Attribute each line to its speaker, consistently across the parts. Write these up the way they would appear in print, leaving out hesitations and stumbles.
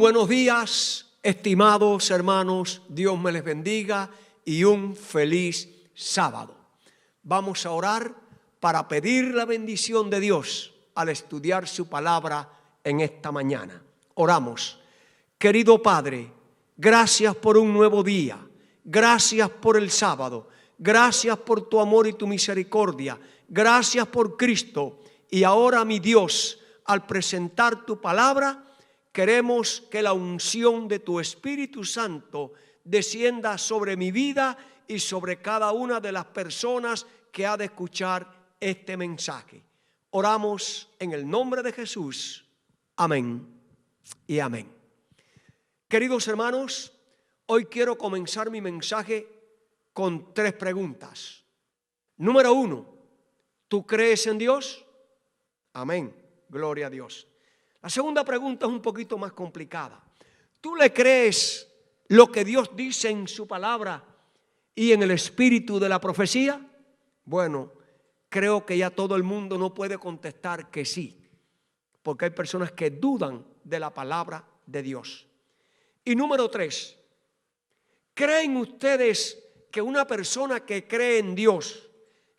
Speaker 1: buenos días, estimados hermanos, Dios me les bendiga y un feliz sábado. Vamos a orar para pedir la bendición de Dios al estudiar su palabra en esta mañana. Oramos. Querido Padre, gracias por un nuevo día, gracias por el sábado, gracias por tu amor y tu misericordia, gracias por Cristo. Y ahora, mi Dios, al presentar tu palabra, queremos que la unción de tu Espíritu Santo descienda sobre mi vida y sobre cada una de las personas que ha de escuchar este mensaje. Oramos en el nombre de Jesús. Amén y amén. Queridos hermanos, hoy quiero comenzar mi mensaje con 3 preguntas. Número 1, ¿tú crees en Dios? Amén, gloria a Dios. La segunda pregunta es un poquito más complicada. ¿Tú le crees lo que Dios dice en su palabra y en el espíritu de la profecía? Bueno, creo que ya todo el mundo no puede contestar que sí, porque hay personas que dudan de la palabra de Dios. Y número 3, ¿creen ustedes que una persona que cree en Dios,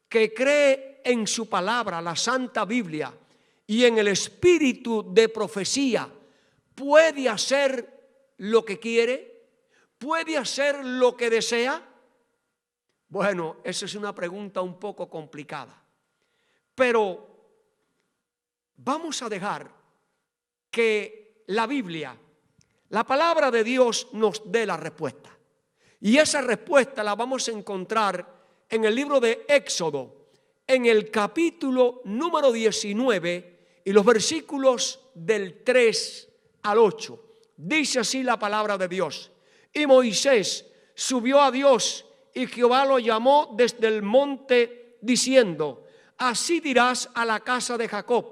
Speaker 1: que cree en su palabra, la Santa Biblia, y en el espíritu de profecía, puede hacer lo que quiere? ¿Puede hacer lo que desea? Bueno, esa es una pregunta un poco complicada. Pero vamos a dejar que la Biblia, la palabra de Dios, nos dé la respuesta. Y esa respuesta la vamos a encontrar en el libro de Éxodo, en el capítulo número 19, y los versículos del 3 al 8. Dice así la palabra de Dios. Y Moisés subió a Dios, y Jehová lo llamó desde el monte, diciendo: así dirás a la casa de Jacob,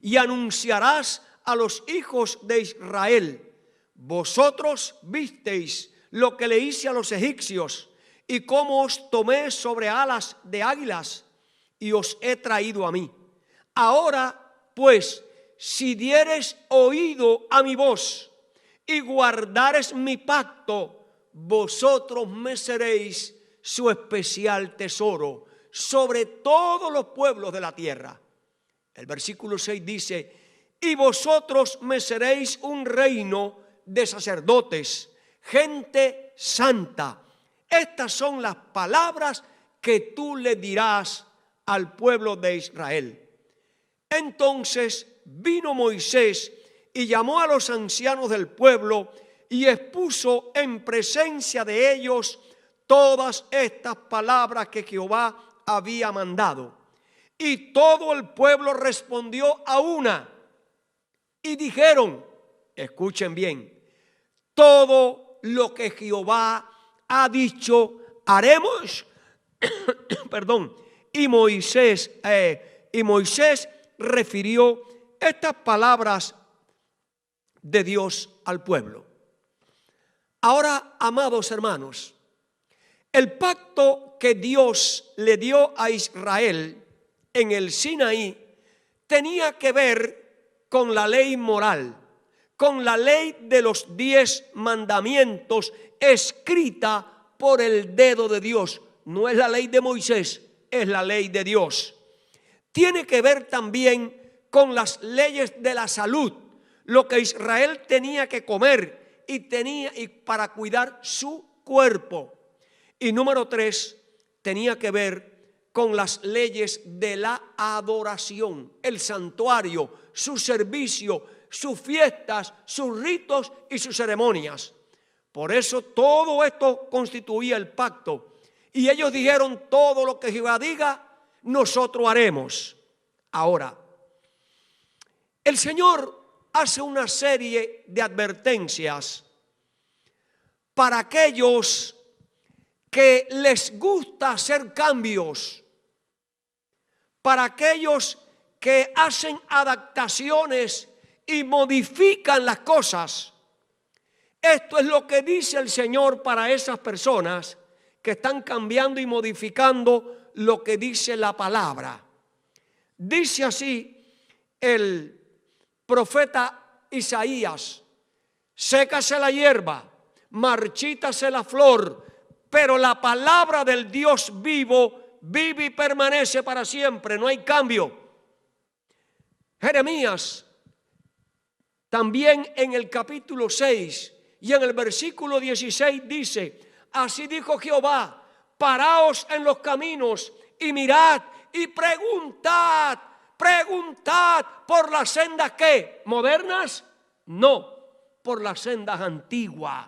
Speaker 1: y anunciarás a los hijos de Israel: vosotros visteis lo que le hice a los egipcios, y cómo os tomé sobre alas de águilas, y os he traído a mí. Ahora, pues, si diereis oído a mi voz y guardareis mi pacto, vosotros me seréis su especial tesoro sobre todos los pueblos de la tierra. El versículo 6 dice: y vosotros me seréis un reino de sacerdotes, gente santa. Estas son las palabras que tú le dirás al pueblo de Israel. Entonces vino Moisés y llamó a los ancianos del pueblo y expuso en presencia de ellos todas estas palabras que Jehová había mandado. Y todo el pueblo respondió a una y dijeron, escuchen bien: todo lo que Jehová ha dicho haremos. Y Moisés refirió estas palabras de Dios al pueblo. Ahora, amados hermanos, el pacto que Dios le dio a Israel en el Sinaí tenía que ver con la ley moral, con la ley de los 10 mandamientos escrita por el dedo de Dios. No es la ley de Moisés, es la ley de Dios. Tiene que ver también con las leyes de la salud, lo que Israel tenía que comer y para cuidar su cuerpo. Y número 3, tenía que ver con las leyes de la adoración, el santuario, su servicio, sus fiestas, sus ritos y sus ceremonias. Por eso todo esto constituía el pacto. Y ellos dijeron: todo lo que Jehová diga, nosotros haremos. Ahora, el Señor hace una serie de advertencias para aquellos que les gusta hacer cambios, para aquellos que hacen adaptaciones y modifican las cosas. Esto es lo que dice el Señor para esas personas que están cambiando y modificando lo que dice la palabra. Dice así el profeta Isaías sécase la hierba, marchítase la flor, pero la palabra del Dios vivo vive y permanece para siempre, no hay cambio. Jeremías también en el capítulo 6 y en el versículo 16 dice: así dijo Jehová, paraos en los caminos y mirad y preguntad por las sendas, ¿qué? ¿Modernas? No, por las sendas antiguas.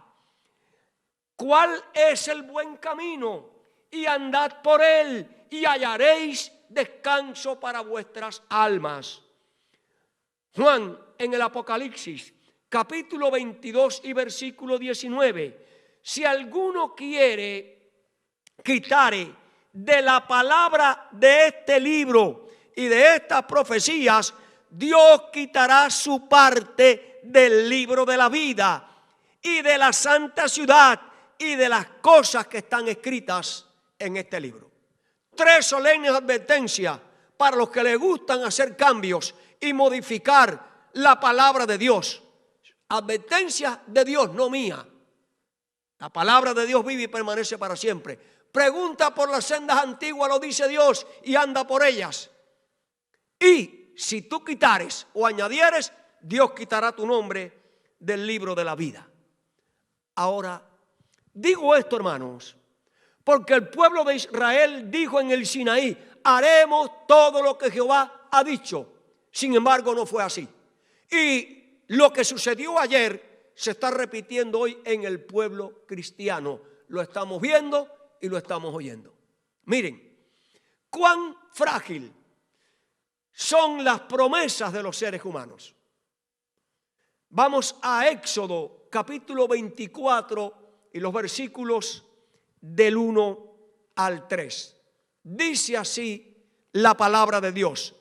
Speaker 1: ¿Cuál es el buen camino? Y andad por él y hallaréis descanso para vuestras almas. Juan en el Apocalipsis, capítulo 22 y versículo 19. Si alguno quiere quitare de la palabra de este libro y de estas profecías, Dios quitará su parte del libro de la vida y de la santa ciudad y de las cosas que están escritas en este libro. 3 solemnes advertencias para los que les gustan hacer cambios y modificar la palabra de Dios. Advertencias de Dios, no mía. La palabra de Dios vive y permanece para siempre. Pregunta por las sendas antiguas, lo dice Dios, y anda por ellas. Y si tú quitares o añadieres, Dios quitará tu nombre del libro de la vida. Ahora, digo esto, hermanos, porque el pueblo de Israel dijo en el Sinaí: haremos todo lo que Jehová ha dicho. Sin embargo, no fue así. Y lo que sucedió ayer se está repitiendo hoy en el pueblo cristiano. Lo estamos viendo y lo estamos oyendo. Miren, cuán frágil son las promesas de los seres humanos. Vamos a Éxodo capítulo 24 y los versículos del 1 al 3. Dice así la palabra de Dios: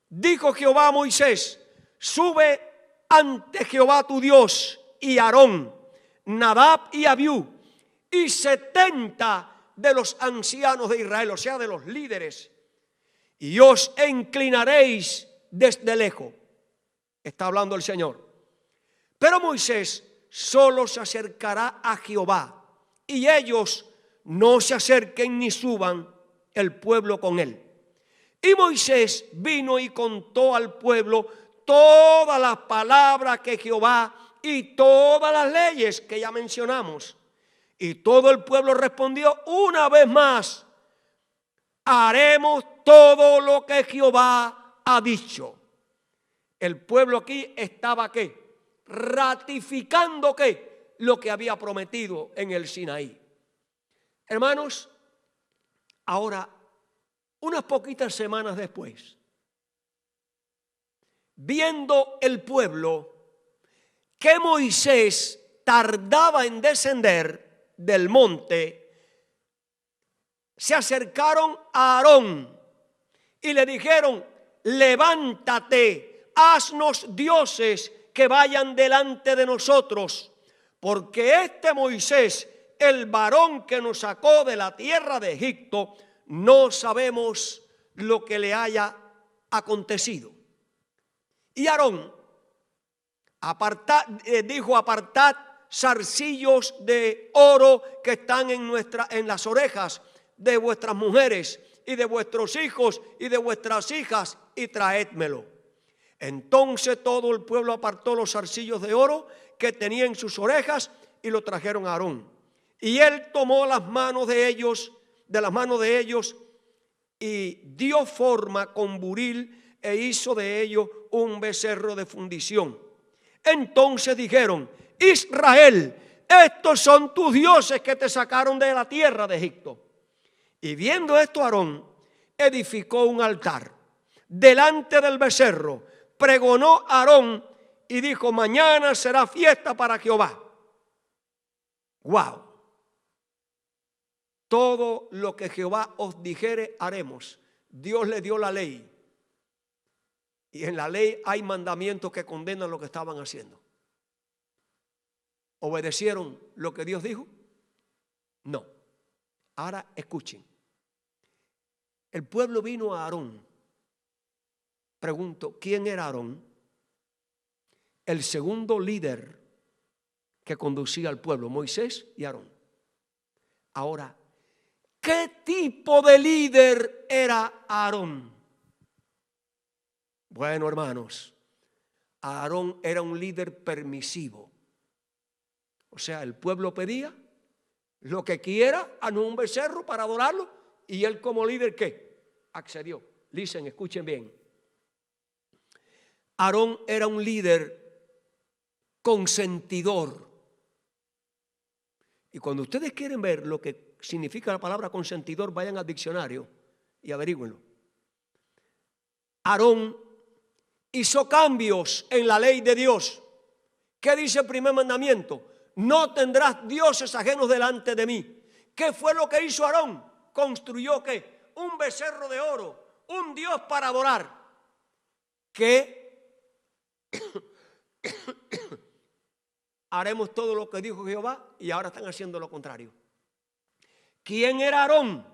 Speaker 1: dijo Jehová a Moisés: sube ante Jehová tu Dios y Aarón, Nadab y Abiú, y 70 de los ancianos de Israel, o sea, de los líderes, y os inclinaréis desde lejos. Está hablando el Señor. Pero Moisés solo se acercará a Jehová, y ellos no se acerquen ni suban el pueblo con él. Y Moisés vino y contó al pueblo todas las palabras que Jehová y todas las leyes que ya mencionamos. Y todo el pueblo respondió una vez más: haremos todo lo que Jehová ha dicho. El pueblo aquí estaba ¿qué? Ratificando ¿qué? Lo que había prometido en el Sinaí. Hermanos, ahora, unas poquitas semanas después, viendo el pueblo que Moisés tardaba en descender del monte, se acercaron a Aarón y le dijeron: levántate, haznos dioses que vayan delante de nosotros, porque este Moisés, el varón que nos sacó de la tierra de Egipto, no sabemos lo que le haya acontecido. Y Aarón dijo: apartad zarcillos de oro que están en las orejas de vuestras mujeres y de vuestros hijos y de vuestras hijas, y traédmelo. Entonces todo el pueblo apartó los zarcillos de oro que tenía en sus orejas y lo trajeron a Aarón. Y él tomó las manos de ellos, y dio forma con buril e hizo de ellos un becerro de fundición. Entonces dijeron: Israel, estos son tus dioses que te sacaron de la tierra de Egipto. Y viendo esto, Aarón edificó un altar delante del becerro. Pregonó Aarón y dijo: mañana será fiesta para Jehová. Wow. Todo lo que Jehová os dijere haremos. Dios le dio la ley. Y en la ley hay mandamientos que condenan lo que estaban haciendo. ¿Obedecieron lo que Dios dijo? No. Ahora escuchen. El pueblo vino a Aarón. Pregunto, ¿quién era Aarón? El segundo líder que conducía al pueblo, Moisés y Aarón. Ahora, ¿qué tipo de líder era Aarón? Bueno, hermanos, Aarón era un líder permisivo. O sea, el pueblo pedía lo que quiera a un becerro para adorarlo, y él como líder, ¿qué? Accedió. Listen, escuchen bien. Aarón era un líder consentidor. Y cuando ustedes quieren ver lo que significa la palabra consentidor, vayan al diccionario y averígüenlo. Aarón hizo cambios en la ley de Dios. ¿Qué dice el primer mandamiento? No tendrás dioses ajenos delante de mí. ¿Qué fue lo que hizo Aarón? Construyó ¿qué? Un becerro de oro, un Dios para adorar. Que haremos todo lo que dijo Jehová, y ahora están haciendo lo contrario. ¿Quién era Aarón?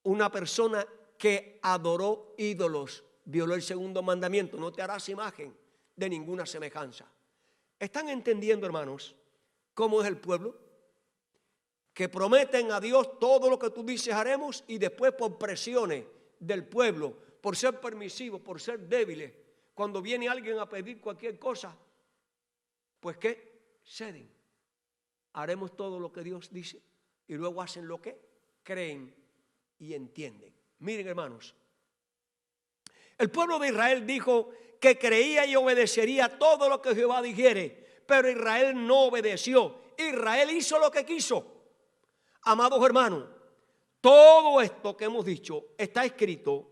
Speaker 1: Una persona que adoró ídolos, violó el segundo mandamiento: no te harás imagen de ninguna semejanza. ¿Están entendiendo, hermanos, cómo es el pueblo? Que prometen a Dios todo lo que tú dices haremos, y después por presiones del pueblo, por ser permisivos, por ser débiles, cuando viene alguien a pedir cualquier cosa, pues ¿qué? Ceden. Haremos todo lo que Dios dice, y luego hacen lo que creen y entienden. Miren, hermanos, el pueblo de Israel dijo que creía y obedecería todo lo que Jehová dijere, pero Israel no obedeció. Israel hizo lo que quiso. Amados hermanos, todo esto que hemos dicho está escrito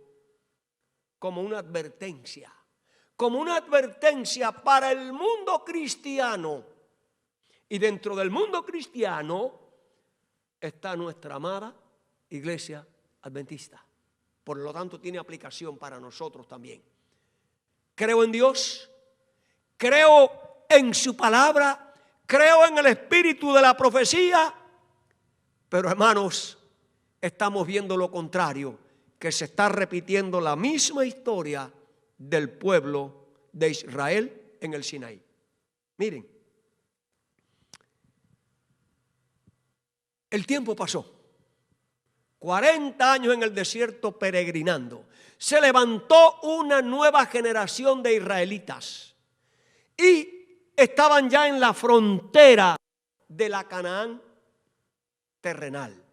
Speaker 1: como una advertencia para el mundo cristiano. Y dentro del mundo cristiano está nuestra amada iglesia adventista. Por lo tanto, tiene aplicación para nosotros también. Creo en Dios, creo en su palabra, creo en el espíritu de la profecía, pero hermanos, estamos viendo lo contrario, que se está repitiendo la misma historia del pueblo de Israel en el Sinaí. Miren, el tiempo pasó. 40 años en el desierto peregrinando. Se levantó una nueva generación de israelitas y estaban ya en la frontera de la Canaán terrenal.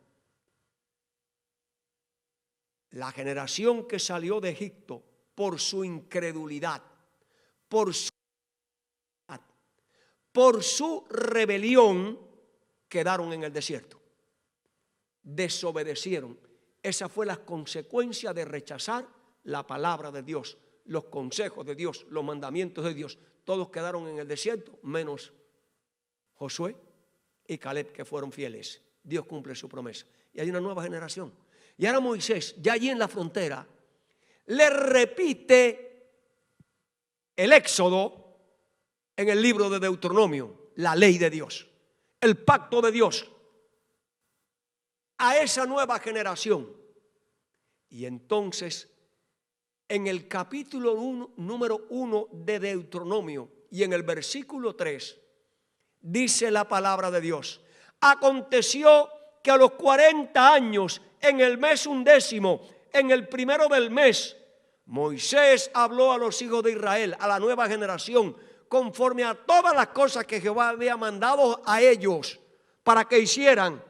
Speaker 1: La generación que salió de Egipto por su incredulidad, por su rebelión, quedaron en el desierto. Desobedecieron. Esa fue la consecuencia de rechazar la palabra de Dios, los consejos de Dios, los mandamientos de Dios. Todos quedaron en el desierto, menos Josué y Caleb, que fueron fieles. Dios cumple su promesa. Y hay una nueva generación. Y ahora Moisés, ya allí en la frontera, le repite el Éxodo en el libro de Deuteronomio, la ley de Dios, el pacto de Dios, a esa nueva generación. Y entonces, en el capítulo número 1 de Deuteronomio y en el versículo 3, dice la palabra de Dios: aconteció que a los 40 años, en el mes 11, en el primero del mes, Moisés habló a los hijos de Israel, a la nueva generación, conforme a todas las cosas que Jehová había mandado a ellos para que hicieran.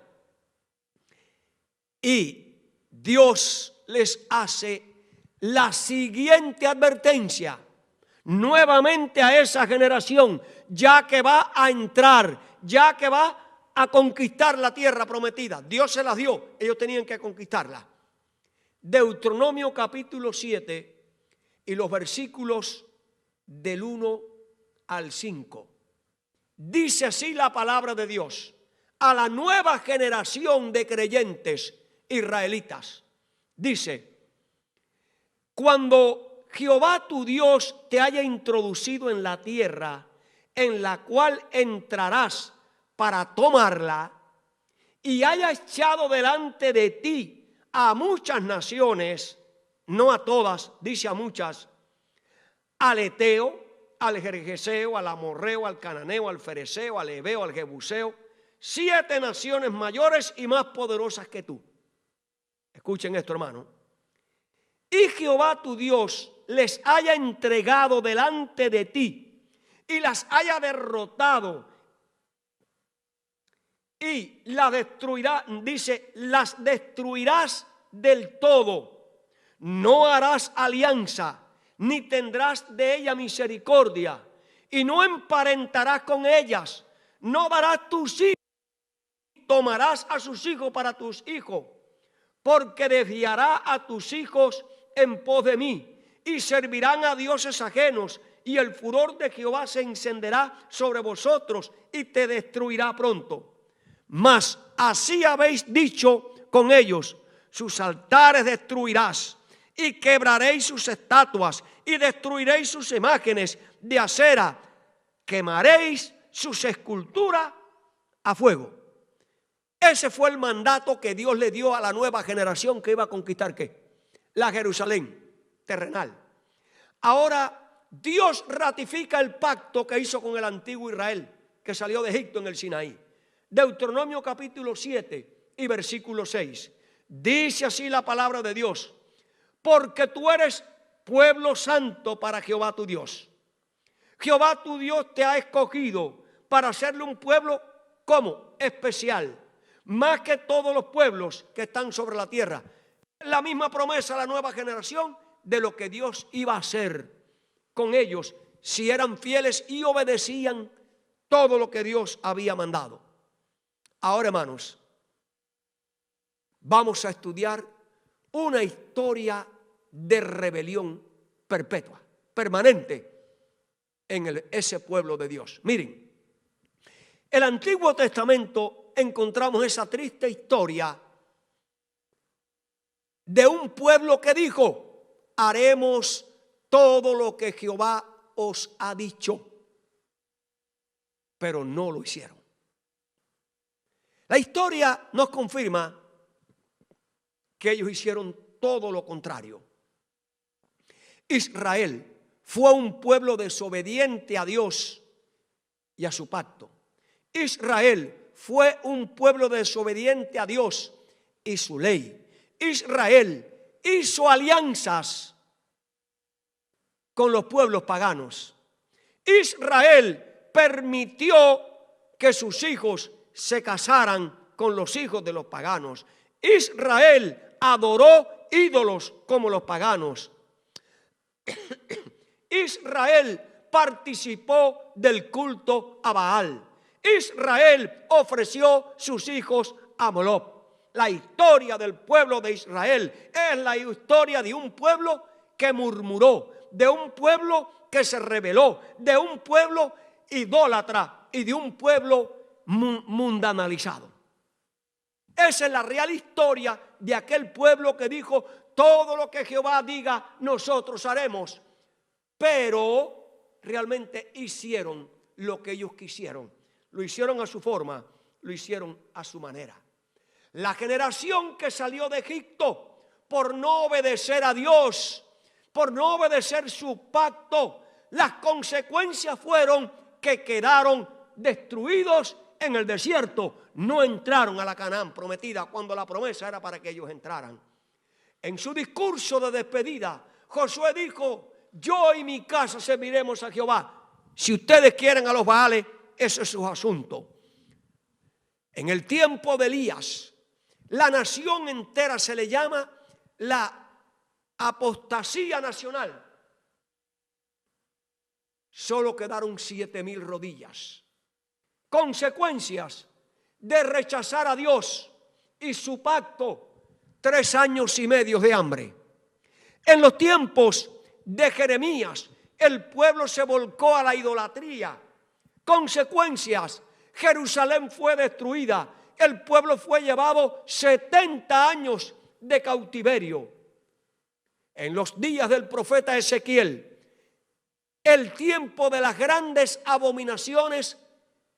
Speaker 1: Y Dios les hace la siguiente advertencia nuevamente a esa generación, ya que va a entrar, ya que va a conquistar la tierra prometida. Dios se las dio, ellos tenían que conquistarla. Deuteronomio capítulo 7 y los versículos del 1 al 5. Dice así la palabra de Dios a la nueva generación de creyentes israelitas. Dice: cuando Jehová tu Dios te haya introducido en la tierra en la cual entrarás para tomarla, y haya echado delante de ti a muchas naciones, no a todas, dice a muchas, al Eteo, al Gergeseo, al Amorreo, al Cananeo, al Fereceo, al Heveo, al Jebuseo, 7 naciones mayores y más poderosas que tú. Escuchen esto, hermano. Y Jehová tu Dios les haya entregado delante de ti y las haya derrotado y las destruirá, dice, las destruirás del todo. No harás alianza, ni tendrás de ella misericordia, y no emparentarás con ellas. No darás tus hijos, tomarás a sus hijos para tus hijos, porque desviará a tus hijos en pos de mí, y servirán a dioses ajenos, y el furor de Jehová se encenderá sobre vosotros, y te destruirá pronto. Mas así habéis dicho con ellos: sus altares destruirás, y quebraréis sus estatuas, y destruiréis sus imágenes de acera, quemaréis sus esculturas a fuego. Ese fue el mandato que Dios le dio a la nueva generación que iba a conquistar ¿qué? La Jerusalén terrenal. Ahora Dios ratifica el pacto que hizo con el antiguo Israel, que salió de Egipto en el Sinaí. Deuteronomio capítulo 7 y versículo 6. Dice así la palabra de Dios: porque tú eres pueblo santo para Jehová tu Dios. Jehová tu Dios te ha escogido para hacerle un pueblo, ¿cómo? Especial, más que todos los pueblos que están sobre la tierra. La misma promesa a la nueva generación de lo que Dios iba a hacer con ellos si eran fieles y obedecían todo lo que Dios había mandado. Ahora, hermanos, vamos a estudiar una historia de rebelión perpetua, permanente en ese pueblo de Dios. Miren, en el Antiguo Testamento encontramos esa triste historia de un pueblo que dijo: haremos todo lo que Jehová os ha dicho, pero no lo hicieron. La historia nos confirma que ellos hicieron todo lo contrario. Israel fue un pueblo desobediente a Dios y a su pacto. Israel fue un pueblo desobediente a Dios y su ley. Israel hizo alianzas con los pueblos paganos. Israel permitió que sus hijos se casaran con los hijos de los paganos. Israel adoró ídolos como los paganos. Israel participó del culto a Baal. Israel ofreció sus hijos a Moloc. La historia del pueblo de Israel es la historia de un pueblo que murmuró, de un pueblo que se rebeló, de un pueblo idólatra y de un pueblo mundanalizado. Esa es la real historia de aquel pueblo que dijo: todo lo que Jehová diga nosotros haremos. Pero realmente hicieron lo que ellos quisieron. Lo hicieron a su forma, lo hicieron a su manera. La generación que salió de Egipto por no obedecer a Dios, por no obedecer su pacto, las consecuencias fueron que quedaron destruidos en el desierto. No entraron a la Canaán prometida cuando la promesa era para que ellos entraran. En su discurso de despedida, Josué dijo: yo y mi casa serviremos a Jehová. Si ustedes quieren a los Baales, ese es su asunto. En el tiempo de Elías, la nación entera se le llama la apostasía nacional. Solo quedaron 7,000 rodillas. Consecuencias de rechazar a Dios y su pacto: 3 años y medio de hambre. En los tiempos de Jeremías, el pueblo se volcó a la idolatría. Consecuencias: Jerusalén fue destruida. El pueblo fue llevado 70 años de cautiverio. En los días del profeta Ezequiel, el tiempo de las grandes abominaciones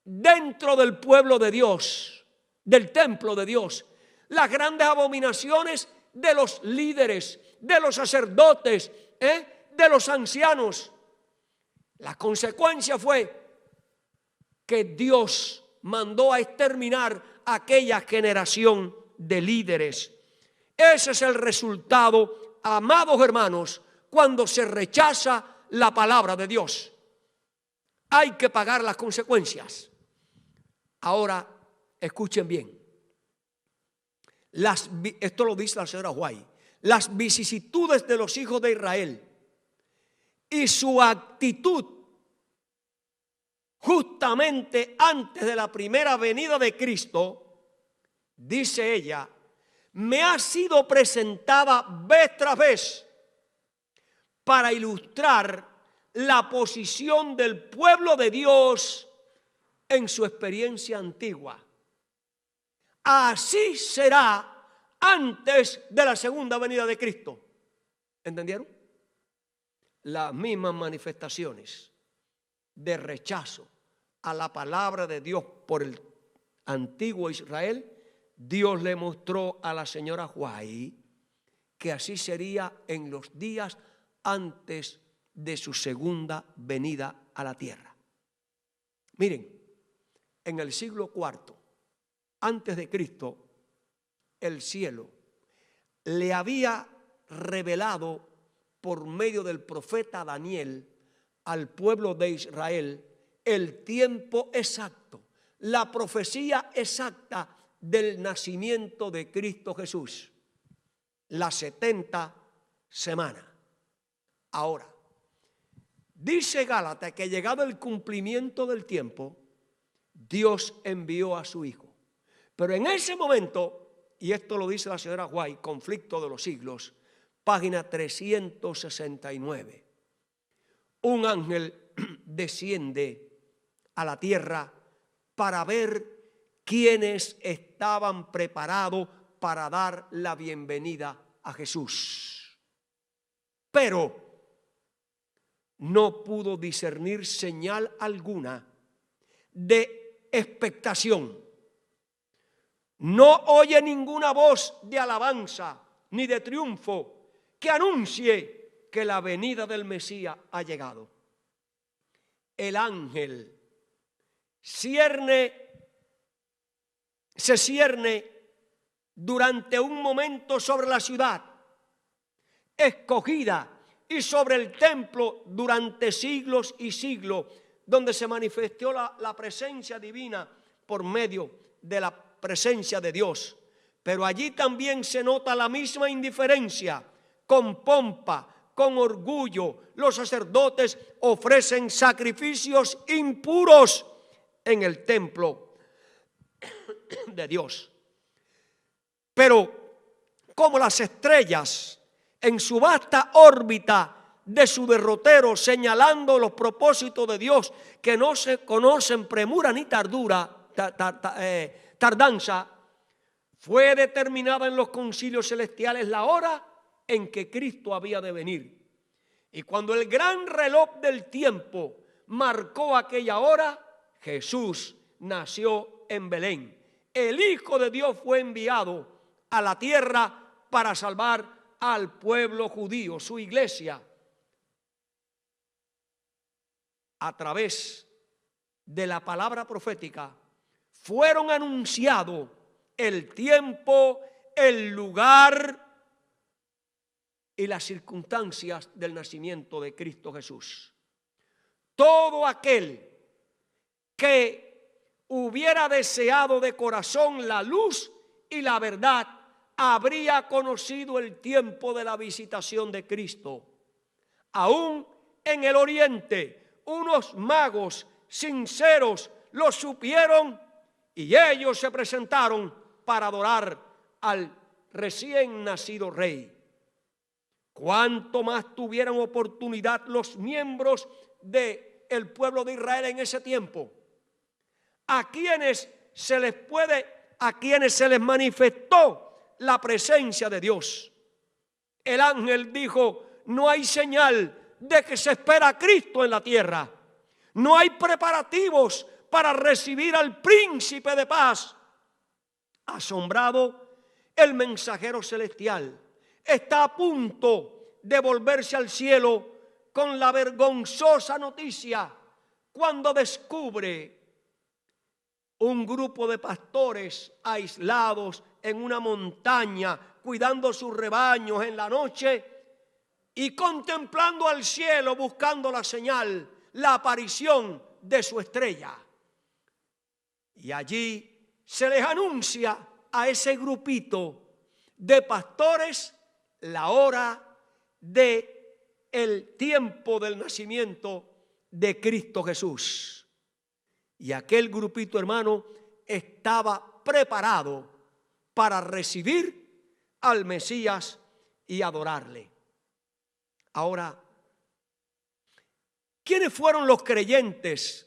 Speaker 1: dentro del pueblo de Dios, del templo de Dios, las grandes abominaciones de los líderes, de los sacerdotes, de los ancianos. La consecuencia fue que Dios mandó a exterminar a aquella generación de líderes. Ese es el resultado, amados hermanos, cuando se rechaza la palabra de Dios. Hay que pagar las consecuencias. Ahora, escuchen bien. Esto lo dice la señora White. Las vicisitudes de los hijos de Israel y su actitud justamente antes de la primera venida de Cristo, dice ella, me ha sido presentada vez tras vez para ilustrar la posición del pueblo de Dios en su experiencia antigua. Así será antes de la segunda venida de Cristo. ¿Entendieron? Las mismas manifestaciones de rechazo a la palabra de Dios por el antiguo Israel, Dios le mostró a la señora White que así sería en los días antes de su segunda venida a la tierra. Miren, en el siglo IV, antes de Cristo, el cielo le había revelado por medio del profeta Daniel al pueblo de Israel el tiempo exacto, la profecía exacta del nacimiento de Cristo Jesús, las 70 semanas. Ahora, dice Gálatas que llegado el cumplimiento del tiempo, Dios envió a su Hijo. Pero en ese momento, y esto lo dice la señora White, Conflicto de los Siglos, página 369, un ángel desciende a la tierra para ver quiénes estaban preparados para dar la bienvenida a Jesús. Pero no pudo discernir señal alguna de expectación. No oye ninguna voz de alabanza ni de triunfo que anuncie que la venida del Mesías ha llegado. El ángel se cierne durante un momento sobre la ciudad escogida y sobre el templo durante siglos y siglos, donde se manifestó la presencia divina por medio de la presencia de Dios. Pero allí también se nota la misma indiferencia. Con pompa, con orgullo, los sacerdotes ofrecen sacrificios impuros en el templo de Dios. Pero como las estrellas en su vasta órbita de su derrotero, señalando los propósitos de Dios que no se conocen premura ni tardanza, fue determinada en los concilios celestiales la hora en que Cristo había de venir. Y cuando el gran reloj del tiempo marcó aquella hora, Jesús nació en Belén. El Hijo de Dios fue enviado a la tierra para salvar al pueblo judío, su iglesia. A través de la palabra profética fueron anunciados el tiempo, el lugar y las circunstancias del nacimiento de Cristo Jesús. Todo aquel que hubiera deseado de corazón la luz y la verdad habría conocido el tiempo de la visitación de Cristo. Aún en el oriente, unos magos sinceros lo supieron y ellos se presentaron para adorar al recién nacido rey. Cuánto más tuvieron oportunidad los miembros del pueblo de Israel en ese tiempo, a quienes se les manifestó la presencia de Dios. El ángel dijo: no hay señal de que se espera a Cristo en la tierra. No hay preparativos para recibir al príncipe de paz. Asombrado, el mensajero celestial está a punto de volverse al cielo con la vergonzosa noticia cuando descubre un grupo de pastores aislados en una montaña, cuidando sus rebaños en la noche y contemplando al cielo, buscando la señal, la aparición de su estrella. Y allí se les anuncia a ese grupito de pastores la hora de el tiempo del nacimiento de Cristo Jesús. Y aquel grupito, hermano, estaba preparado para recibir al Mesías y adorarle. Ahora, ¿quiénes fueron los creyentes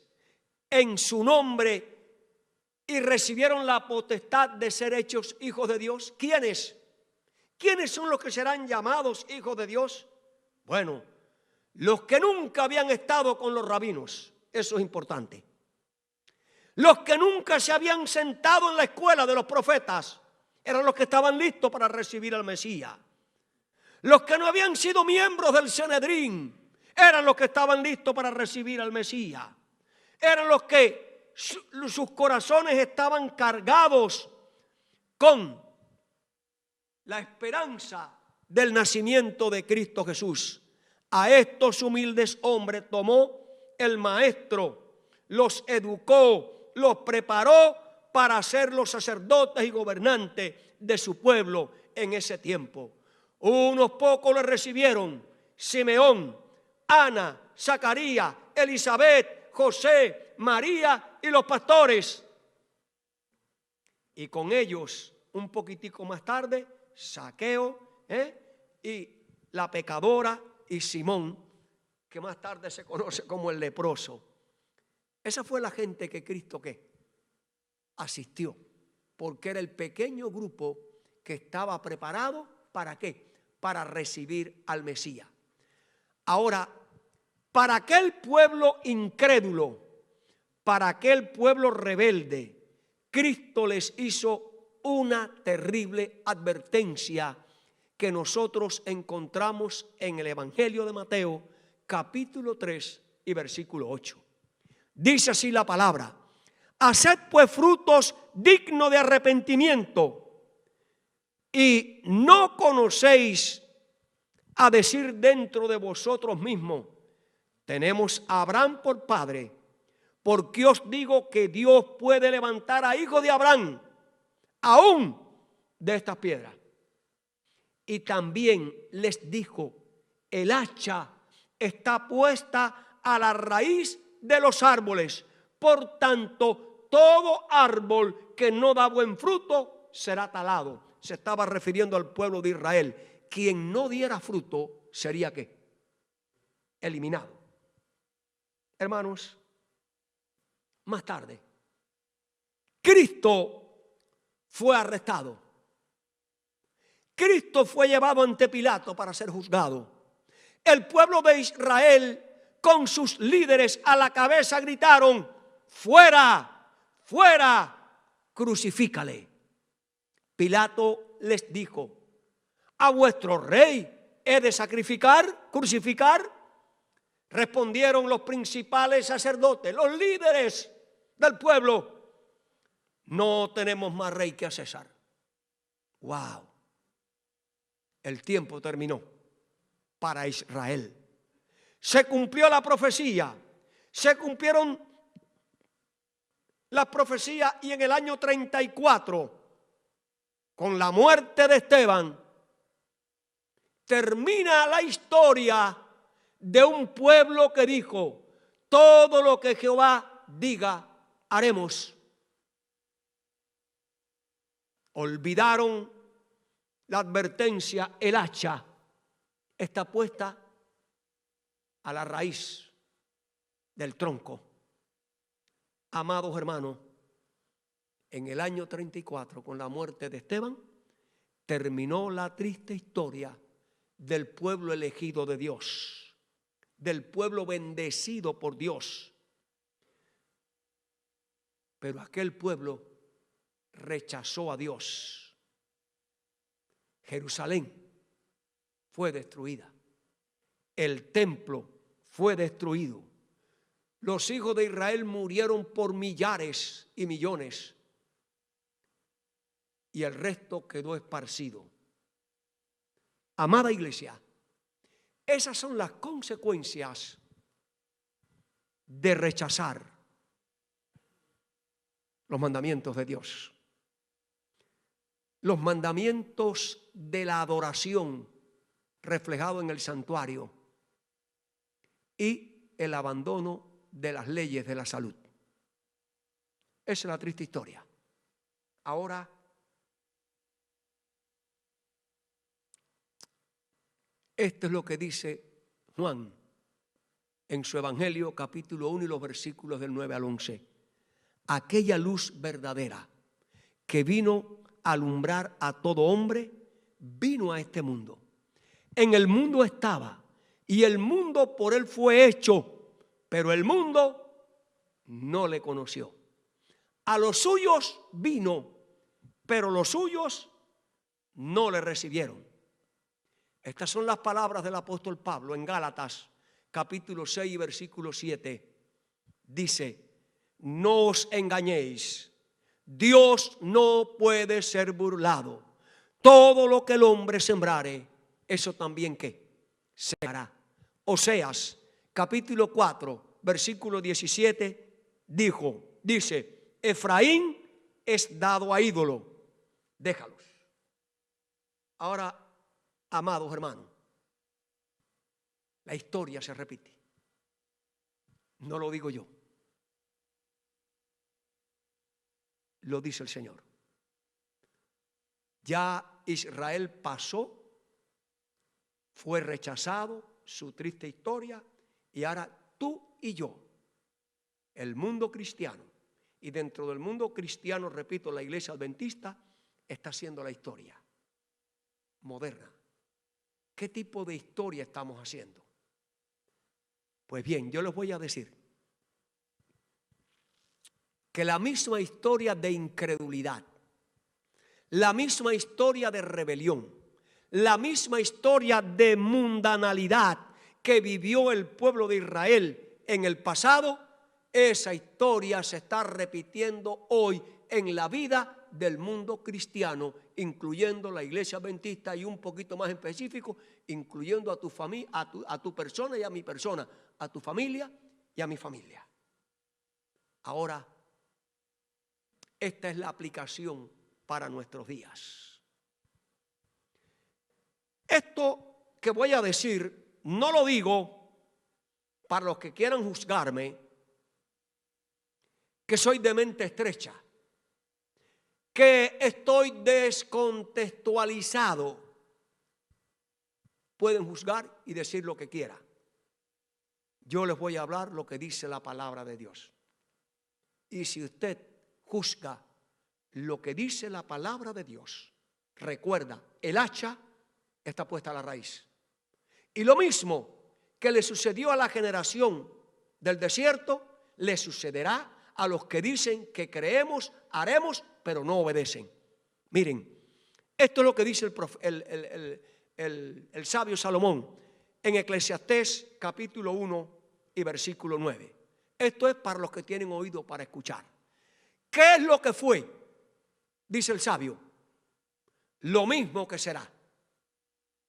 Speaker 1: en su nombre y recibieron la potestad de ser hechos hijos de Dios? ¿Quiénes? ¿Quiénes son los que serán llamados hijos de Dios? Bueno, los que nunca habían estado con los rabinos, eso es importante. Los que nunca se habían sentado en la escuela de los profetas, eran los que estaban listos para recibir al Mesías. Los que no habían sido miembros del Sanedrín, eran los que estaban listos para recibir al Mesías. Eran los que sus corazones estaban cargados con la esperanza del nacimiento de Cristo Jesús. A estos humildes hombres tomó el Maestro, los educó, los preparó para ser los sacerdotes y gobernantes de su pueblo en ese tiempo. Unos pocos le recibieron: Simeón, Ana, Zacarías, Elizabeth, José, María y los pastores. Y con ellos, un poquitico más tarde, Zaqueo y la pecadora y Simón, que más tarde se conoce como el leproso. Esa fue la gente que Cristo asistió, porque era el pequeño grupo que estaba preparado ¿para qué? Para recibir al Mesías. Ahora, para aquel pueblo incrédulo, para aquel pueblo rebelde, Cristo les hizo una terrible advertencia que nosotros encontramos en el Evangelio de Mateo, capítulo 3 y versículo 8. Dice así la palabra: haced pues frutos dignos de arrepentimiento, y no conocéis a decir dentro de vosotros mismos: tenemos a Abraham por padre. Porque os digo que Dios puede levantar a hijos de Abraham aún de estas piedras. Y también les dijo: el hacha está puesta a la raíz de los árboles. Por tanto, todo árbol que no da buen fruto será talado. Se estaba refiriendo al pueblo de Israel. Quien no diera fruto sería ¿qué? Eliminado. Hermanos, más tarde, Cristo fue arrestado. Cristo fue llevado ante Pilato para ser juzgado. El pueblo de Israel, con sus líderes a la cabeza, gritaron: fuera, fuera, crucifícale. Pilato les dijo: ¿a vuestro rey he de sacrificar, crucificar? Respondieron los principales sacerdotes, los líderes del pueblo: no tenemos más rey que a César. ¡Wow! El tiempo terminó para Israel. Se cumplió la profecía. Se cumplieron las profecías y en el año 34, con la muerte de Esteban, termina la historia de un pueblo que dijo: todo lo que Jehová diga, haremos. Olvidaron la advertencia: el hacha está puesta a la raíz del tronco. Amados hermanos, en el año 34, con la muerte de Esteban, terminó la triste historia del pueblo elegido de Dios, del pueblo bendecido por Dios. Pero aquel pueblo rechazó a Dios. Jerusalén fue destruida. El templo fue destruido. Los hijos de Israel murieron por millares y millones, y el resto quedó esparcido. Amada iglesia, esas son las consecuencias de rechazar los mandamientos de Dios. Los mandamientos de la adoración reflejado en el santuario y el abandono de las leyes de la salud. Esa es la triste historia. Ahora, esto es lo que dice Juan en su Evangelio, capítulo 1 y los versículos del 9 al 11. Aquella luz verdadera que vino a alumbrar a todo hombre, vino a este mundo. En el mundo estaba, y el mundo por él fue hecho, pero el mundo no le conoció. A los suyos vino, pero los suyos no le recibieron. Estas son las palabras del apóstol Pablo en Gálatas, capítulo 6, versículo 7. Dice: no os engañéis, Dios no puede ser burlado. Todo lo que el hombre sembrare, eso también ¿qué? Segará. Oseas, capítulo 4, versículo 17, dice: Efraín es dado a ídolo, déjalos. Ahora, amados hermanos, la historia se repite. No lo digo yo, lo dice el Señor. Ya Israel pasó, fue rechazado, su triste historia, y ahora tú y yo, el mundo cristiano, y dentro del mundo cristiano, repito, la iglesia adventista, está haciendo la historia moderna. ¿Qué tipo de historia estamos haciendo? Pues bien, yo les voy a decir que la misma historia de incredulidad, la misma historia de rebelión, la misma historia de mundanalidad que vivió el pueblo de Israel en el pasado, esa historia se está repitiendo hoy en la vida del mundo cristiano, incluyendo la iglesia adventista y un poquito más específico, incluyendo a tu familia, a tu persona y a mi persona, a tu familia y a mi familia. Ahora, esta es la aplicación para nuestros días. Esto que voy a decir no lo digo para los que quieran juzgarme que soy de mente estrecha, que estoy descontextualizado. Pueden juzgar y decir lo que quieran. Yo les voy a hablar lo que dice la palabra de Dios. Y si usted juzga lo que dice la palabra de Dios, recuerda, el hacha está puesta a la raíz. Y lo mismo que le sucedió a la generación del desierto, le sucederá a los que dicen que creemos, haremos, pero no obedecen. Miren, esto es lo que dice el sabio Salomón en Eclesiastés capítulo 1 y versículo 9. Esto es para los que tienen oído para escuchar. ¿Qué es lo que fue? Dice el sabio, lo mismo que será.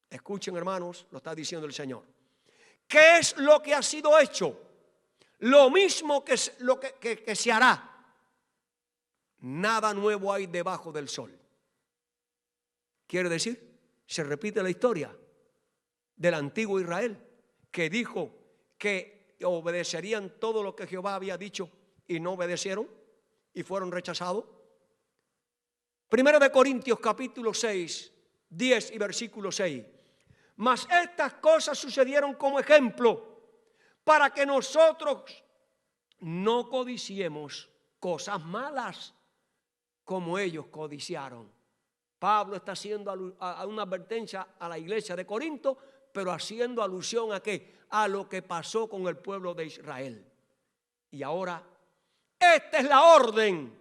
Speaker 1: Escuchen, hermanos, lo está diciendo el Señor. ¿Qué es lo que ha sido hecho? Lo mismo que se hará. Nada nuevo hay debajo del sol. Quiere decir, se repite la historia del antiguo Israel, que dijo que obedecerían todo lo que Jehová había dicho y no obedecieron y fueron rechazados. Primero de Corintios capítulo 6, 10 y versículo 6. Mas estas cosas sucedieron como ejemplo para que nosotros no codiciemos cosas malas como ellos codiciaron. Pablo está haciendo una advertencia a la iglesia de Corinto, pero haciendo alusión ¿a qué? A lo que pasó con el pueblo de Israel. Y ahora, esta es la orden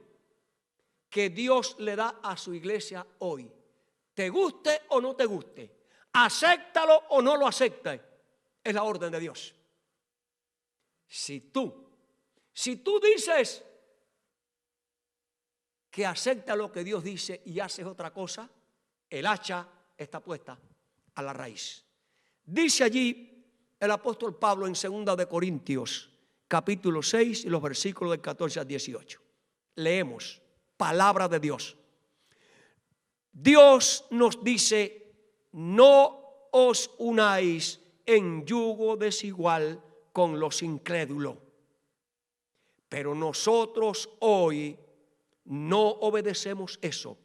Speaker 1: que Dios le da a su iglesia hoy. Te guste o no te guste, acéptalo o no lo aceptes, es la orden de Dios. Si tú dices que acepta lo que Dios dice y haces otra cosa, el hacha está puesta a la raíz. Dice allí el apóstol Pablo en 2 de Corintios, capítulo 6 y los versículos del 14 al 18. Leemos, palabra de Dios. Dios nos dice, no os unáis en yugo desigual con los incrédulos. Pero nosotros hoy no obedecemos eso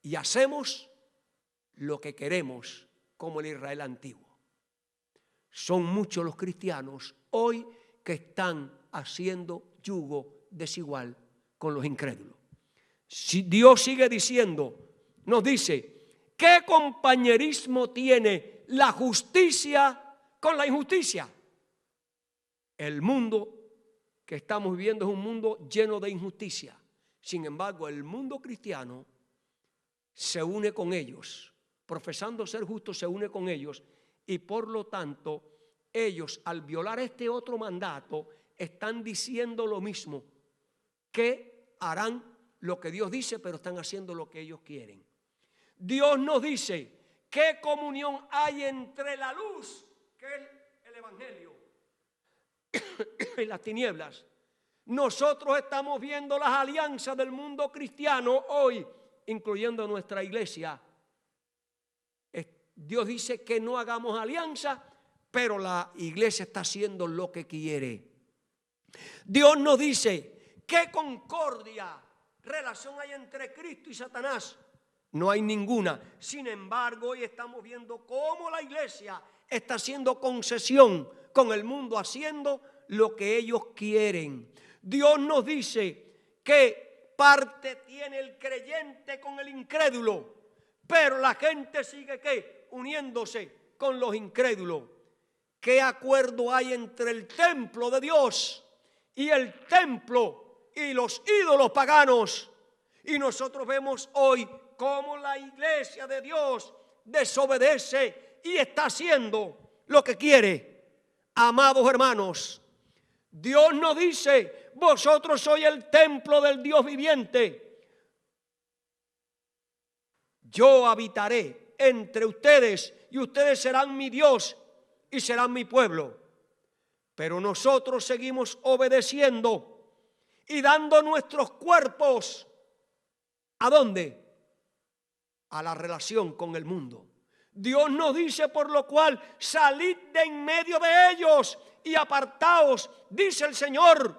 Speaker 1: y hacemos lo que queremos como el Israel antiguo. Son muchos los cristianos hoy que están haciendo yugo desigual con los incrédulos. Si Dios sigue diciendo, nos dice, ¿qué compañerismo tiene la justicia con la injusticia? El mundo que estamos viviendo es un mundo lleno de injusticia. Sin embargo, el mundo cristiano se une con ellos, profesando ser justo, se une con ellos, y por lo tanto, ellos al violar este otro mandato, están diciendo lo mismo, que harán lo que Dios dice, pero están haciendo lo que ellos quieren. Dios nos dice, ¿qué comunión hay entre la luz, que es el Evangelio, y las tinieblas? Nosotros estamos viendo las alianzas del mundo cristiano hoy, incluyendo nuestra iglesia. Dios dice que no hagamos alianza, pero la iglesia está haciendo lo que quiere. Dios nos dice, ¿qué concordia, relación hay entre Cristo y Satanás? No hay ninguna. Sin embargo, hoy estamos viendo cómo la iglesia está haciendo concesión con el mundo, haciendo lo que ellos quieren. Dios nos dice que parte tiene el creyente con el incrédulo, pero la gente sigue ¿qué? Uniéndose con los incrédulos. ¿Qué acuerdo hay entre el templo de Dios y el templo y los ídolos paganos? Y nosotros vemos hoy cómo la iglesia de Dios desobedece y está haciendo lo que quiere. Amados hermanos, Dios nos dice, vosotros sois el templo del Dios viviente. Yo habitaré entre ustedes y ustedes serán mi Dios y serán mi pueblo. Pero nosotros seguimos obedeciendo y dando nuestros cuerpos. ¿A dónde? A la relación con el mundo. Dios nos dice, por lo cual, salid de en medio de ellos y apartaos, dice el Señor,